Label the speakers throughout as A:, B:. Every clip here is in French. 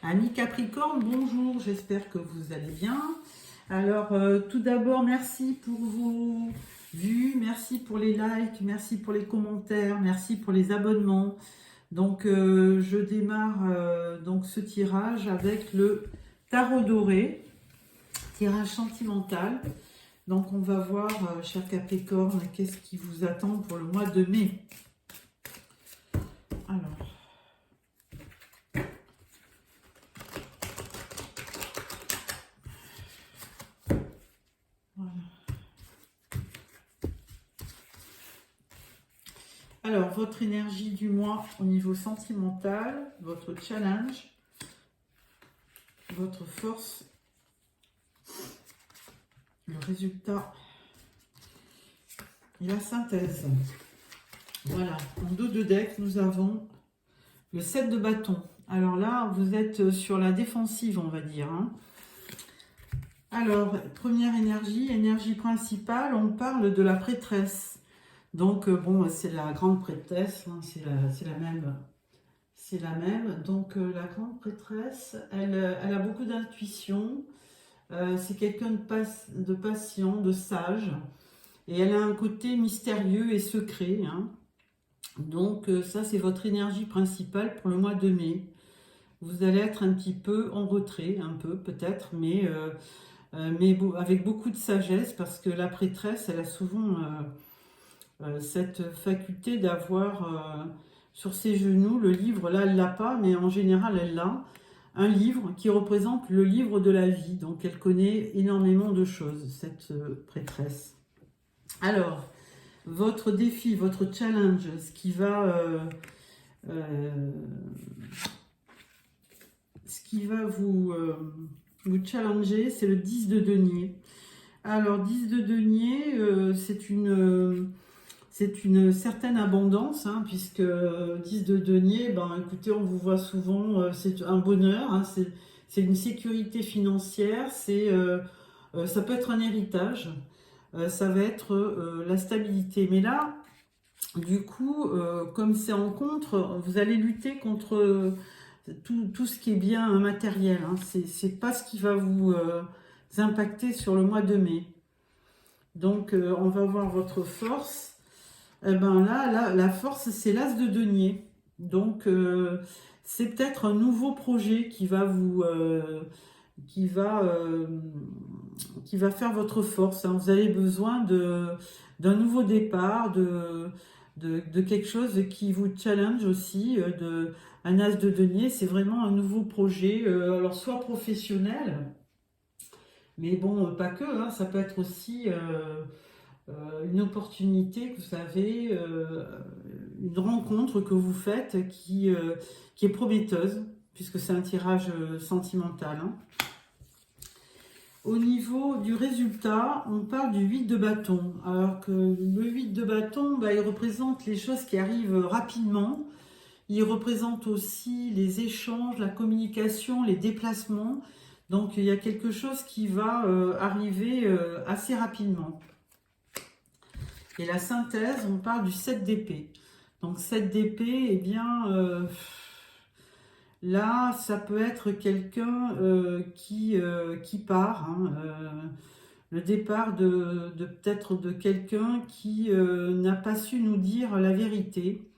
A: Amis Capricorne, bonjour, j'espère que vous allez bien. Alors, tout d'abord, merci pour vos vues, merci pour les likes, merci pour les commentaires, merci pour les abonnements. Donc, je démarre donc ce tirage avec le tarot doré, tirage sentimental. Donc, on va voir, cher Capricorne, qu'est-ce qui vous attend pour le mois de mai. Alors. Alors, votre énergie du mois au niveau sentimental, votre challenge, votre force, le résultat et la synthèse. Voilà, en dos de deck, nous avons le 7 de bâton. Alors là, vous êtes sur la défensive, on va dire. Alors, première énergie principale, on parle de la prêtresse. Donc, bon, c'est la grande prêtresse, c'est la même. C'est la même. Donc, la grande prêtresse, elle a beaucoup d'intuition. C'est quelqu'un de patient, de sage. Et elle a un côté mystérieux et secret. Donc, ça, c'est votre énergie principale pour le mois de mai. Vous allez être un petit peu en retrait, un peu peut-être, mais avec beaucoup de sagesse, parce que la prêtresse, elle a souvent cette faculté d'avoir sur ses genoux le livre. Là, elle l'a pas, mais en général, elle l'a. Un livre qui représente le livre de la vie. Donc, elle connaît énormément de choses, cette prêtresse. Alors, votre défi, votre challenge, ce qui va vous challenger, c'est le 10 de denier. Alors, 10 de denier, c'est une certaine abondance, puisque 10 de denier, écoutez, on vous voit souvent, c'est un bonheur, c'est une sécurité financière, ça peut être un héritage, ça va être la stabilité. Mais là, du coup, comme c'est en contre, vous allez lutter contre tout ce qui est bien matériel. C'est pas ce qui va vous impacter sur le mois de mai. Donc, on va voir votre force. Eh ben là, la force, c'est l'as de denier. Donc, c'est peut-être un nouveau projet qui va qui va faire votre force. Vous avez besoin d'un nouveau départ, de quelque chose qui vous challenge aussi. Un as de denier, c'est vraiment un nouveau projet, alors soit professionnel, mais bon, pas que, ça peut être aussi une opportunité que vous avez, une rencontre que vous faites qui est prometteuse, puisque c'est un tirage sentimental. Au niveau du résultat, on parle du 8 de bâton. Alors que le 8 de bâton, il représente les choses qui arrivent rapidement. Il représente aussi les échanges, la communication, les déplacements. Donc il y a quelque chose qui va arriver assez rapidement. Et la synthèse, on parle du 7 d'épée. Donc 7 d'épée, eh bien, là, ça peut être quelqu'un qui part. Le départ de peut-être de quelqu'un qui n'a pas su nous dire la vérité.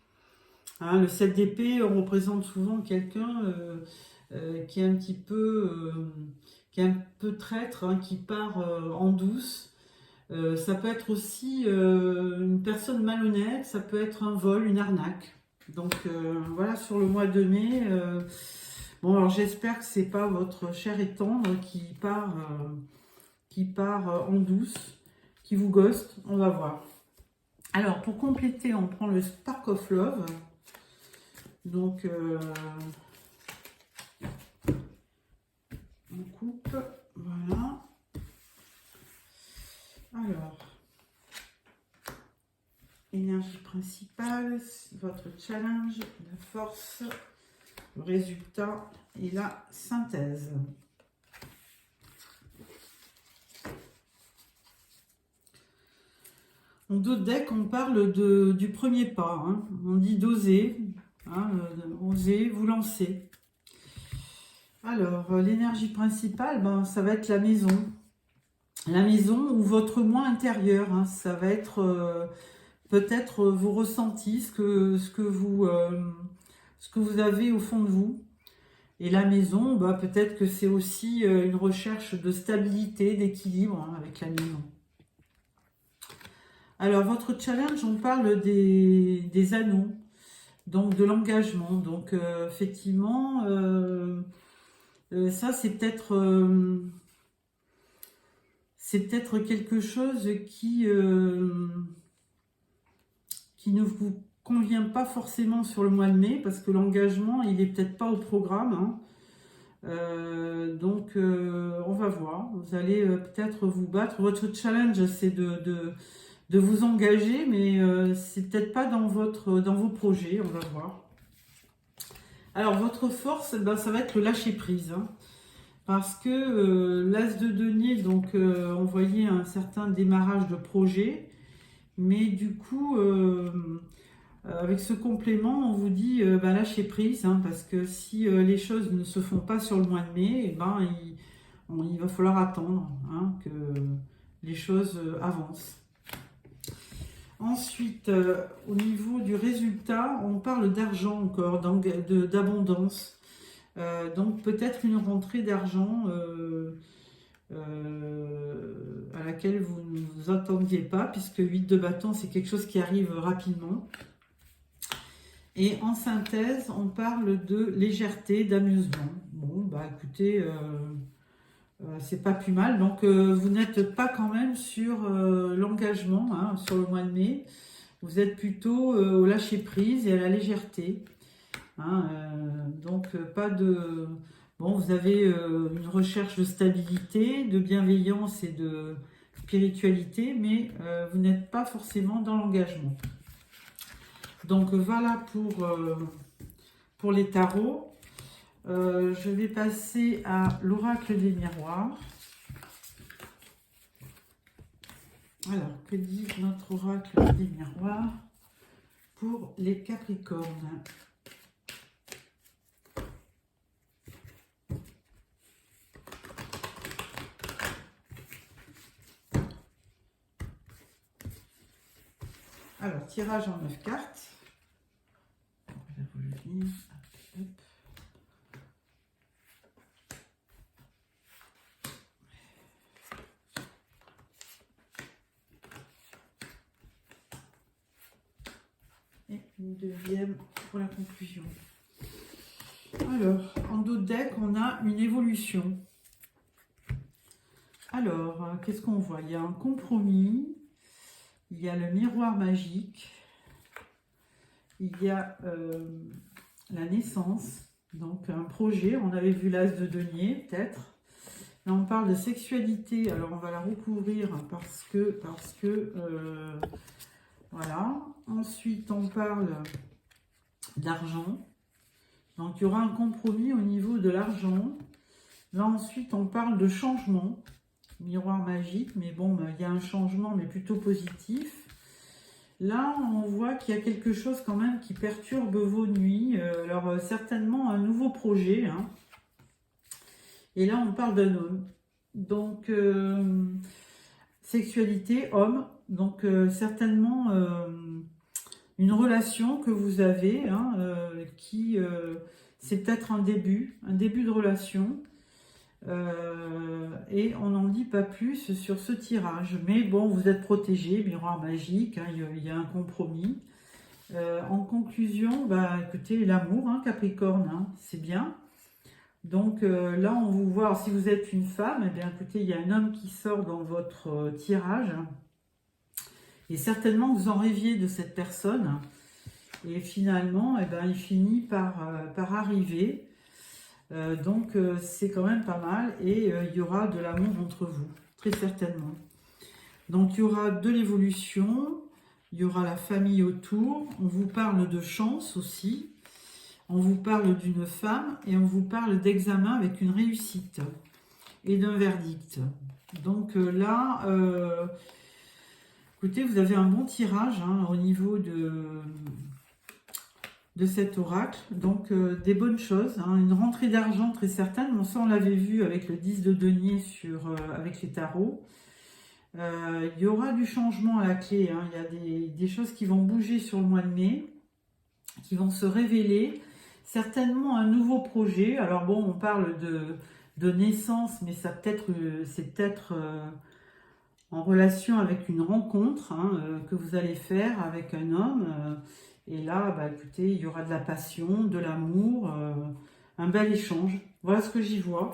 A: Le 7 d'épée, on représente souvent quelqu'un qui est un petit peu, qui est un peu traître, qui part en douce. Ça peut être aussi une personne malhonnête, ça peut être un vol, une arnaque. Donc voilà, sur le mois de mai, bon alors j'espère que c'est pas votre cher et tendre qui part en douce, qui vous ghost, on va voir. Alors pour compléter, on prend le Spark of Love. Donc on coupe, voilà. Alors, énergie principale, votre challenge, la force, le résultat et la synthèse. En dos de deck, on parle du premier pas. On dit d'oser, oser, vous lancer. Alors, l'énergie principale, ben, ça va être la maison. La maison ou votre moi intérieur, hein. Ça va être peut-être vos ressentis, ce que vous avez au fond de vous. Et la maison, bah, peut-être que c'est aussi une recherche de stabilité, d'équilibre, hein, avec la maison. Alors, votre challenge, on parle des anneaux, donc de l'engagement. Donc, effectivement, ça, c'est peut-être quelque chose qui ne vous convient pas forcément sur le mois de mai, parce que l'engagement, il est peut-être pas au programme, hein. Donc, on va voir. Vous allez peut-être vous battre. Votre challenge, c'est de vous engager, mais c'est peut-être pas dans vos projets. On va voir. Alors, votre force, ben, ça va être le lâcher prise, hein, parce que l'as de denier, donc, on voyait un certain démarrage de projet, mais du coup, avec ce complément, on vous dit ben, lâcher prise, hein, parce que si les choses ne se font pas sur le mois de mai, eh ben, il va falloir attendre, hein, que les choses avancent. Ensuite, au niveau du résultat, on parle d'argent encore, d'abondance. Donc peut-être une rentrée d'argent à laquelle vous ne vous attendiez pas, puisque 8 de bâton, c'est quelque chose qui arrive rapidement. Et en synthèse, on parle de légèreté, d'amusement. Bon, bah écoutez, c'est pas plus mal. Donc, vous n'êtes pas quand même sur l'engagement, hein, sur le mois de mai. Vous êtes plutôt au lâcher-prise et à la légèreté, hein, donc, pas de... Bon, vous avez une recherche de stabilité, de bienveillance et de spiritualité, mais vous n'êtes pas forcément dans l'engagement. Donc, voilà pour les tarots. Je vais passer à l'oracle des miroirs. Alors, que dit notre oracle des miroirs pour les Capricornes? Alors, tirage en 9 cartes. Je vais vous le lire. Hop. Et une deuxième pour la conclusion. Alors, en dos de deck, on a une évolution. Alors, qu'est-ce qu'on voit? Il y a un compromis, il y a le miroir magique, il y a la naissance, donc un projet. On avait vu l'as de denier, peut-être. Là, on parle de sexualité. Alors, on va la recouvrir parce que voilà. Ensuite, on parle d'argent. Donc, il y aura un compromis au niveau de l'argent. Là, ensuite, on parle de changement. Miroir magique, mais bon, il y a un changement, mais plutôt positif. Là, on voit qu'il y a quelque chose quand même qui perturbe vos nuits. Alors, certainement un nouveau projet, hein. Et là, on parle d'un homme. Donc, sexualité, homme. Donc, certainement une relation que vous avez, hein, qui c'est peut-être un début de relation. Et on n'en dit pas plus sur ce tirage. Mais bon, vous êtes protégé, miroir magique, hein, il y a un compromis. En conclusion, bah, écoutez, l'amour, hein, Capricorne, hein, c'est bien. Donc là, on vous voit, si vous êtes une femme, eh bien, écoutez, il y a un homme qui sort dans votre tirage. Et certainement, vous en rêviez de cette personne. Et finalement, eh ben, il finit par arriver. Donc, c'est quand même pas mal. Et il y aura de l'amour entre vous, très certainement. Donc, il y aura de l'évolution. Il y aura la famille autour. On vous parle de chance aussi. On vous parle d'une femme et on vous parle d'examen avec une réussite et d'un verdict. Donc là, écoutez, vous avez un bon tirage, hein, au niveau de cet oracle. Donc des bonnes choses, hein, une rentrée d'argent très certaine. Bon, ça on l'avait vu avec le 10 de denier avec les tarots. Il y aura du changement à la clé, hein. Il y a des choses qui vont bouger sur le mois de mai, qui vont se révéler. Certainement un nouveau projet. Alors bon, on parle de naissance, mais c'est peut-être en relation avec une rencontre, hein, que vous allez faire avec un homme. Et là, bah, écoutez, il y aura de la passion, de l'amour, un bel échange. Voilà ce que j'y vois,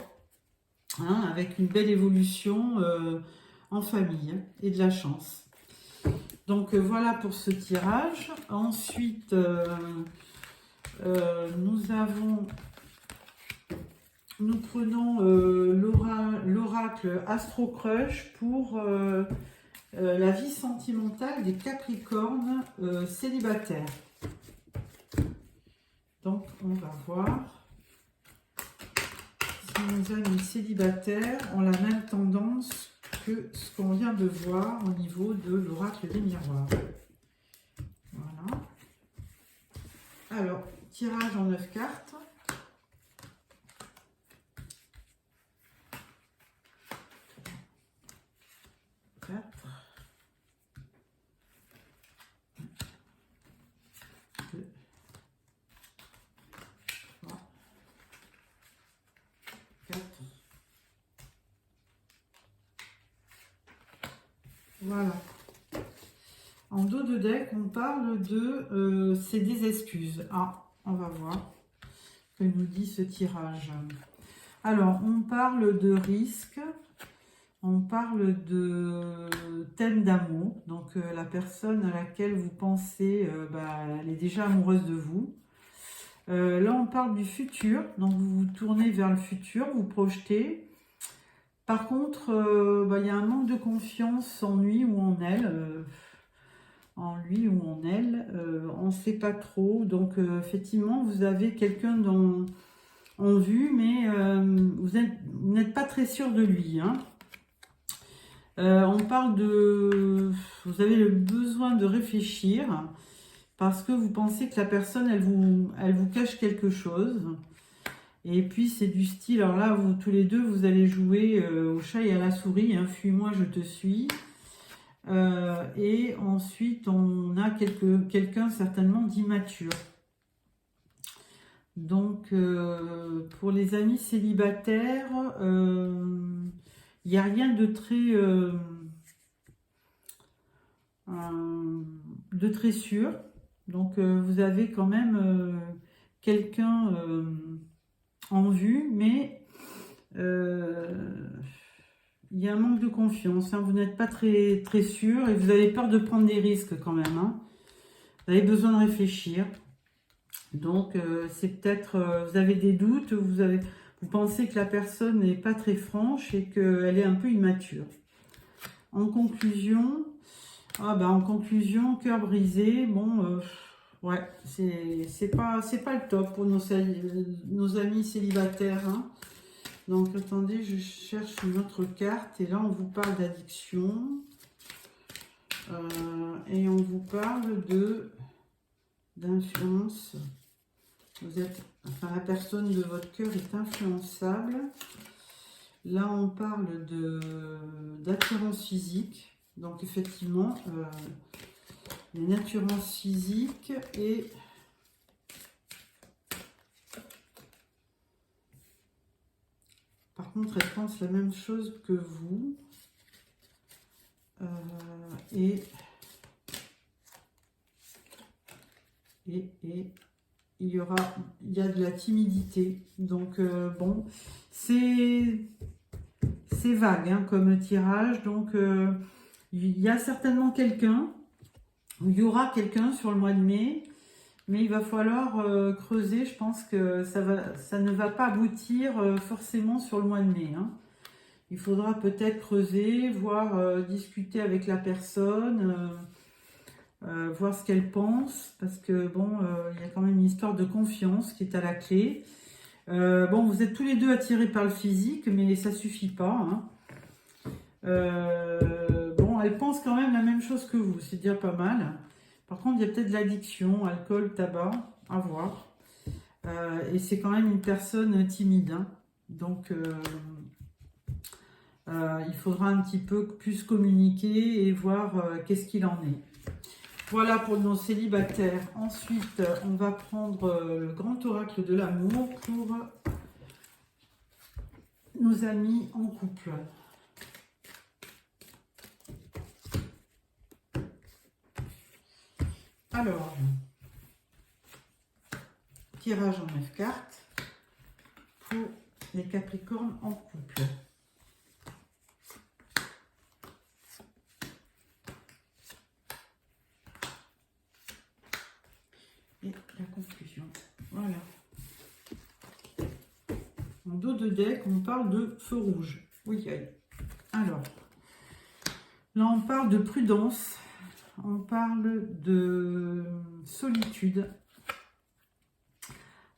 A: hein, avec une belle évolution en famille, hein, et de la chance. Donc voilà pour ce tirage. Ensuite, nous prenons l'oracle Astro Crush pour la vie sentimentale des Capricornes célibataires. Donc on va voir si nos amis célibataires ont la même tendance que ce qu'on vient de voir au niveau de l'oracle des miroirs. Voilà. Alors, tirage en 9 cartes. Voilà. En dos de deck, on parle de c'est des excuses. Ah, on va voir ce que nous dit ce tirage. Alors, on parle de risque, on parle de thème d'amour. Donc, la personne à laquelle vous pensez, elle est déjà amoureuse de vous. Là, on parle du futur. Donc, vous vous tournez vers le futur, vous projetez. Par contre, il y a un manque de confiance en lui ou en elle. On ne sait pas trop. Donc, effectivement, vous avez quelqu'un en vue, mais vous n'êtes pas très sûr de lui, hein. On parle de... Vous avez le besoin de réfléchir parce que vous pensez que la personne, elle vous cache quelque chose. Et puis, c'est du style, alors là, vous tous les deux, vous allez jouer au chat et à la souris, hein, fuis-moi, je te suis. Et ensuite, on a quelqu'un certainement d'immature. Donc, pour les amis célibataires, il n'y a rien de très sûr. Donc, vous avez quand même quelqu'un en vue, mais il y a un manque de confiance, hein. Vous n'êtes pas très, très sûr et vous avez peur de prendre des risques quand même, hein. Vous avez besoin de réfléchir. Donc, c'est peut-être, vous avez des doutes, vous pensez que la personne n'est pas très franche et qu'elle est un peu immature. En conclusion, cœur brisé, bon, ouais, c'est pas le top pour nos amis célibataires, hein. Donc, attendez, je cherche une autre carte. Et là, on vous parle d'addiction. Et on vous parle d'influence. La personne de votre cœur est influençable. Là, on parle d'attirance physique. Donc, effectivement, une attirance physique et... Par contre, elle pense la même chose que vous. Et il y a de la timidité. Donc, bon, c'est vague, hein, comme tirage. Donc, il y a certainement quelqu'un, il y aura quelqu'un sur le mois de mai. Mais il va falloir creuser, je pense que ça ne va pas aboutir forcément sur le mois de mai, hein. Il faudra peut-être creuser, voir, discuter avec la personne, voir ce qu'elle pense, parce que bon, il y a quand même une histoire de confiance qui est à la clé. Bon, vous êtes tous les deux attirés par le physique, mais ça suffit pas, hein. Bon, elle pense quand même la même chose que vous, c'est déjà pas mal. Par contre, il y a peut-être de l'addiction, alcool, tabac, à voir. Et c'est quand même une personne timide, hein. Donc, il faudra un petit peu plus communiquer et voir qu'est-ce qu'il en est. Voilà pour nos célibataires. Ensuite, on va prendre le grand oracle de l'amour pour nos amis en couple. Alors, tirage en 9 cartes pour les Capricornes en couple. Et la conclusion. Voilà. En dos de deck, on parle de feu rouge. Oui, alors, là on parle de prudence, on parle de solitude,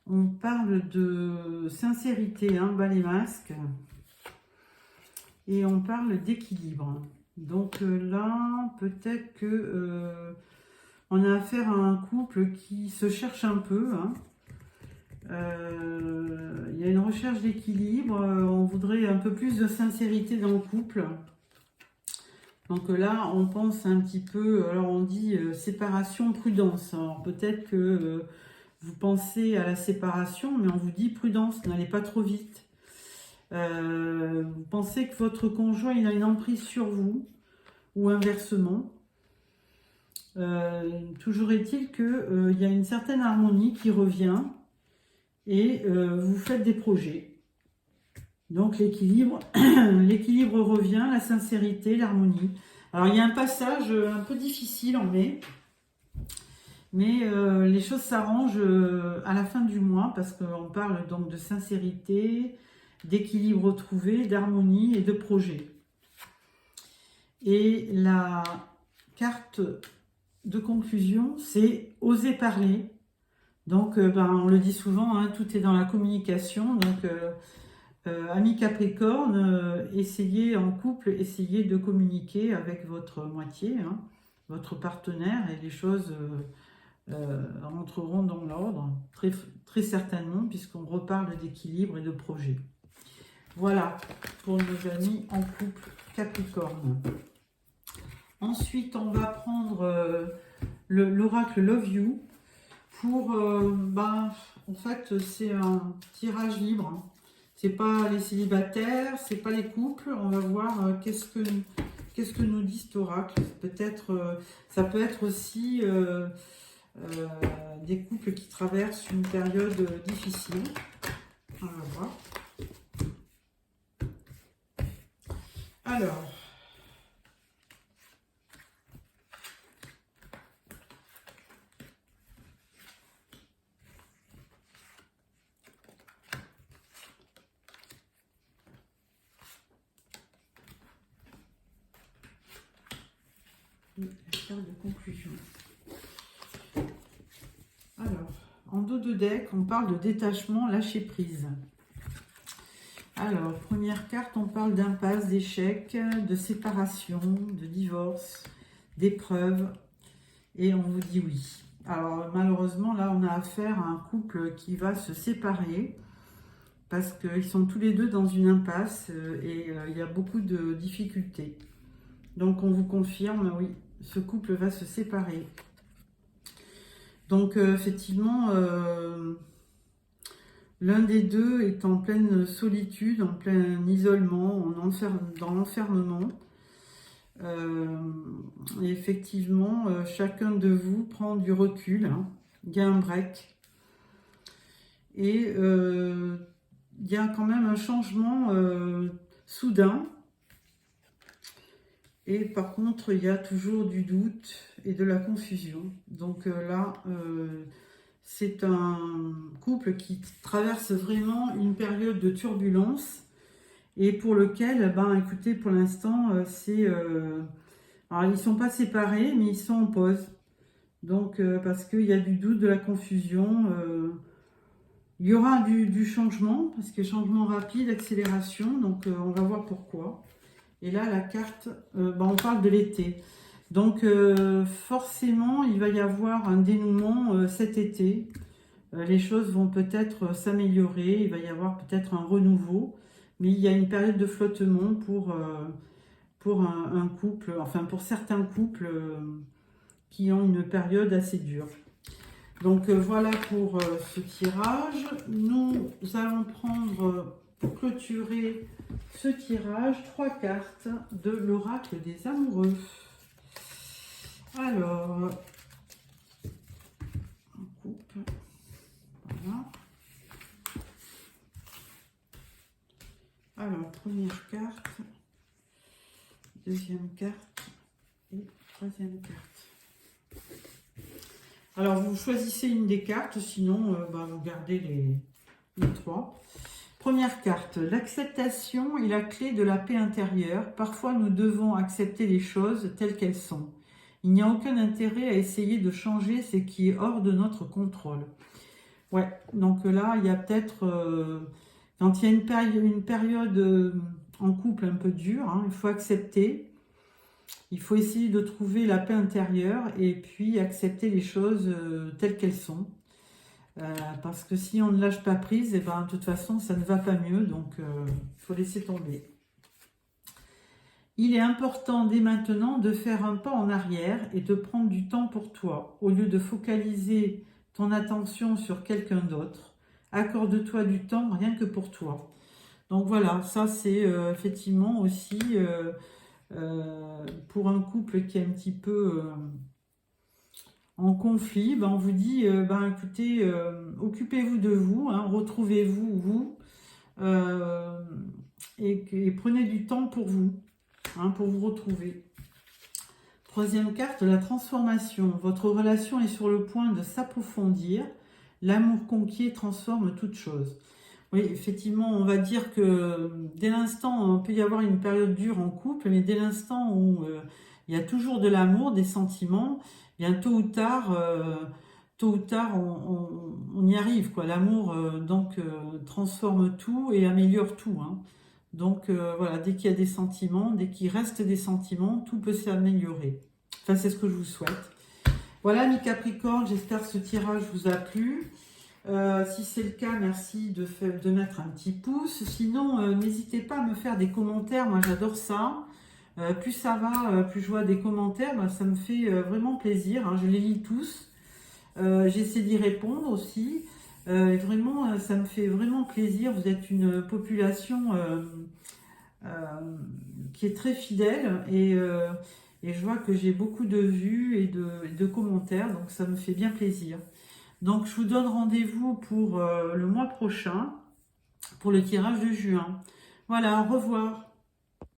A: on parle de sincérité, hein, bas les masques, et on parle d'équilibre. Donc là, peut-être que on a affaire à un couple qui se cherche un peu, hein. Il y a une recherche d'équilibre, on voudrait un peu plus de sincérité dans le couple. Donc là, on pense un petit peu, alors on dit séparation, prudence. Alors peut-être que vous pensez à la séparation, mais on vous dit prudence, n'allez pas trop vite. Vous pensez que votre conjoint il a une emprise sur vous, ou inversement. Toujours est-il qu'il y a une certaine harmonie qui revient et vous faites des projets. Donc l'équilibre l'équilibre revient, la sincérité, l'harmonie. Alors il y a un passage un peu difficile en mai, mais les choses s'arrangent à la fin du mois parce qu'on parle donc de sincérité, d'équilibre retrouvé, d'harmonie et de projet. Et la carte de conclusion, c'est oser parler. Donc, on le dit souvent, hein, tout est dans la communication. Donc, amis Capricorne, essayez en couple, essayez de communiquer avec votre moitié, hein, votre partenaire, et les choses rentreront dans l'ordre, très, très certainement, puisqu'on reparle d'équilibre et de projet. Voilà pour nos amis en couple Capricorne. Ensuite, on va prendre l'oracle Love You pour, en fait, c'est un tirage libre, hein. C'est pas les célibataires, c'est pas les couples. On va voir qu'est-ce que nous dit cet oracle. Peut-être, ça peut être aussi des couples qui traversent une période difficile. On va voir. Alors. La carte de conclusion. Alors, en dos de deck, on parle de détachement, lâcher prise. Alors, première carte, on parle d'impasse, d'échec, de séparation, de divorce, d'épreuve, et on vous dit oui. Alors, malheureusement, là, on a affaire à un couple qui va se séparer parce qu'ils sont tous les deux dans une impasse et il y a beaucoup de difficultés. Donc, on vous confirme, oui, ce couple va se séparer. Donc, effectivement, l'un des deux est en pleine solitude, en plein isolement, dans l'enfermement. Et effectivement, chacun de vous prend du recul, hein. Il y a un break. Et il y a quand même un changement soudain. Et par contre, il y a toujours du doute et de la confusion. Donc là, c'est un couple qui traverse vraiment une période de turbulence et pour lequel, écoutez, pour l'instant, alors, ils ne sont pas séparés, mais ils sont en pause. Donc, parce qu'il y a du doute, de la confusion. Il y aura du changement, parce que changement rapide, accélération. Donc, on va voir pourquoi. Et là, la carte, on parle de l'été. Donc forcément, il va y avoir un dénouement cet été. Les choses vont peut-être s'améliorer, il va y avoir peut-être un renouveau, mais il y a une période de flottement pour un couple, enfin pour certains couples qui ont une période assez dure. Donc voilà pour ce tirage. Nous allons prendre, pour clôturer ce tirage, 3 cartes de l'oracle des amoureux. Alors, on coupe. Voilà. Alors, première carte, deuxième carte et troisième carte. Alors, vous choisissez une des cartes, sinon vous gardez les 3. Première carte, l'acceptation est la clé de la paix intérieure. Parfois, nous devons accepter les choses telles qu'elles sont. Il n'y a aucun intérêt à essayer de changer ce qui est hors de notre contrôle. Ouais, donc là, il y a peut-être, quand il y a une période en couple un peu dure, hein, il faut accepter. Il faut essayer de trouver la paix intérieure et puis accepter les choses telles qu'elles sont. Parce que si on ne lâche pas prise, et ben, de toute façon, ça ne va pas mieux, donc il faut laisser tomber. Il est important dès maintenant de faire un pas en arrière et de prendre du temps pour toi, au lieu de focaliser ton attention sur quelqu'un d'autre. Accorde-toi du temps rien que pour toi. Donc voilà, ça c'est effectivement aussi pour un couple qui est un petit peu en conflit, on vous dit, écoutez, occupez-vous de vous, hein, retrouvez-vous, vous, et prenez du temps pour vous, hein, pour vous retrouver. Troisième carte, la transformation. Votre relation est sur le point de s'approfondir. L'amour conquis transforme toute chose. Oui, effectivement, on va dire que dès l'instant, il peut y avoir une période dure en couple, mais dès l'instant où il y a toujours de l'amour, des sentiments, bien tôt ou tard, on y arrive, quoi. L'amour transforme tout et améliore tout, hein. Donc voilà, dès qu'il y a des sentiments, dès qu'il reste des sentiments, tout peut s'améliorer. Enfin, c'est ce que je vous souhaite. Voilà, mes Capricornes, j'espère que ce tirage vous a plu. Si c'est le cas, merci de mettre un petit pouce. Sinon, n'hésitez pas à me faire des commentaires. Moi, j'adore ça. Plus ça va, plus je vois des commentaires. Ça me fait vraiment plaisir, hein. Je les lis tous. J'essaie d'y répondre aussi. Vraiment, ça me fait vraiment plaisir. Vous êtes une population qui est très fidèle et je vois que j'ai beaucoup de vues et de commentaires. Donc, ça me fait bien plaisir. Donc, je vous donne rendez-vous pour le mois prochain, pour le tirage de juin. Voilà, au revoir.